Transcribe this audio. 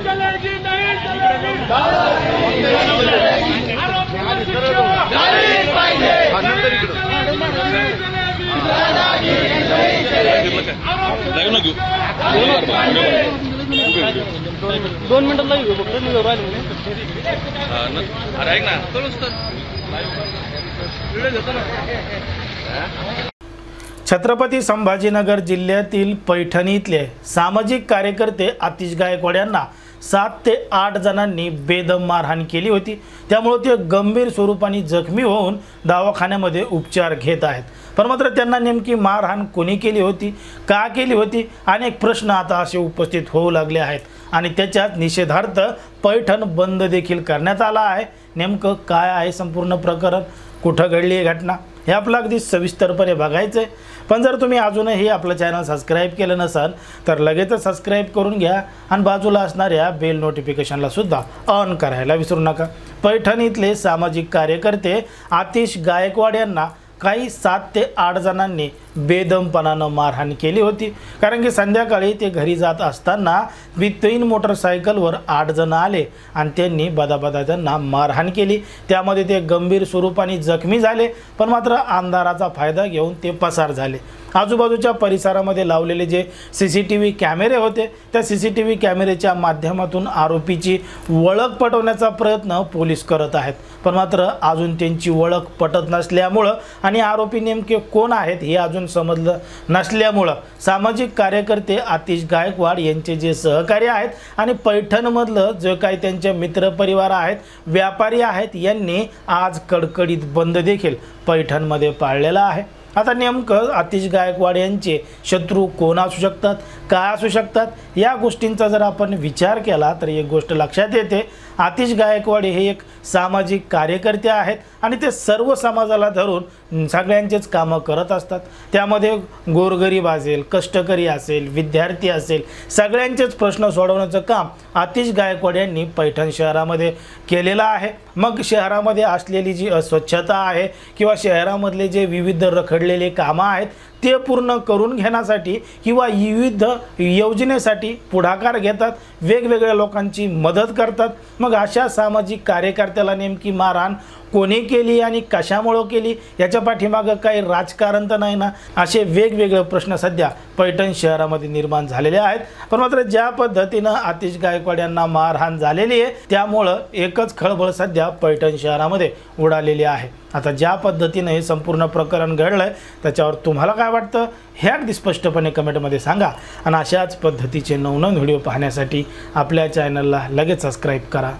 चलेगी नहीं चलेगी आरोपींना शिक्षा झालीच पाहिजे दोन मिनिटात लागेल फक्त निघून राहिले अरे ऐक ना छत्रपती संभाजीनगर जिल्ह्यातील पैठणीतले सामाजिक कार्यकर्ते आतिश गायकवाड यांना 7 ते 8 जणांनी बेदम मारहाण केली होती। त्यामुळे ते गंभीर स्वरूपाने जखमी होऊन दवाखान्यामध्ये उपचार घेत आहेत। पण मात्र त्यांना नेमकी मारहाण कोणी केली होती, का केली होती, अनेक प्रश्न आता असे उपस्थित होऊ लागले आहेत आणि त्याच्यात निषेधार्थ पैठण बंद देखील करण्यात आला आहे। नेमकं काय आहे संपूर्ण प्रकरण, कुठं घडली ही घटना, हे आपलं अगदी सविस्तरपणे बघायचं आहे। पण जर तुम्ही अजूनही आपलं चॅनल सबस्क्राईब केलं नसाल तर लगेचच सबस्क्राईब करून घ्या आणि बाजूला असणाऱ्या बेल नोटिफिकेशनला सुद्धा ऑन करायला विसरू नका। पैठणीतले सामाजिक कार्यकर्ते आतिश गायकवाड यांना काही 7 ते 8 जणांनी बेदमपणानं मारहाण केली होती। कारण की संध्याकाळी ते घरी जात असताना 3 मोटरसायकलवर 8 जण आले आणि त्यांनी बदाबदा त्यांना मारहाण केली। त्यामध्ये ते गंभीर स्वरूपाने जखमी झाले, पण मात्र अंधाराचा फायदा घेऊन ते पसार झाले। आजूबाजूच्या परिसरामध्ये लावलेले जे CCTV कॅमेरे होते त्या CCTV कॅमेरेच्या माध्यमातून आरोपीची ओळख पटवण्याचा प्रयत्न पोलीस करत आहेत। पण मात्र अजून त्यांची ओळख पटत नसल्यामुळे आणि आरोपी नेमके कोण आहेत हे अजून समजलं नसल्यामुळे सामाजिक कार्यकर्ते आतिश गायकवाड यांचे जे सहकारी आहेत आणि पैठणमधलं जे काही त्यांचे मित्रपरिवार आहेत, व्यापारी आहेत, यांनी आज कडकडीत बंद देखील पैठणमध्ये पाळलेला आहे। आता नेमकं आतिश गायकवाड यांचे शत्रू कोण असू शकतात, काय असू शकतात, या गोष्टींचा जर आपण विचार केला तर एक गोष्ट लक्षात येते। आतिश गायकवाड हे एक सामाजिक कार्यकर्ते आहेत आणि ते सर्व समाजाला धरून सगळ्यांचेच कामं करत असतात। त्यामध्ये गोरगरीब असेल, कष्टकरी असेल, विद्यार्थी असेल, सगळ्यांचेच प्रश्न सोडवण्याचं काम आतिश गायकवाड यांनी पैठण शहरामध्ये केलेलं आहे। मग शहरामध्ये असलेली जी अस्वच्छता आहे किंवा शहरामधले जे विविध रखडलेले कामं आहेत ते पूर्ण करून घेण्यासाठी किंवा विविध योजनेसाठी पुढाकार घेतात, वेगवेगळ्या लोकांची मदत करतात। मग अशा सामाजिक कार्यकर्त्याला नेमकी मारहाण कोणी केली आणि कशामुळे केली, याच्या पाठीमागं काही राजकारण तर नाही ना, असे वेगवेगळे प्रश्न सध्या पैठण शहरामध्ये निर्माण झालेले आहेत। पण मात्र ज्या पद्धतीनं आतिश गायकवाड यांना मारहाण झालेली आहे त्यामुळं एकच खळबळ सध्या पैठण शहरामध्ये उडालेली आहे। आता ज्या पद्धतीने हे संपूर्ण प्रकरण घडलंय त्याच्यावर तुम्हाला काय वाटतं हे अगदी स्पष्टपणे कमेंटमध्ये सांगा आणि अशाच पद्धतीचे नवनवीन व्हिडिओ पाहण्यासाठी आपल्या चॅनलला लगेच सबस्क्राईब करा।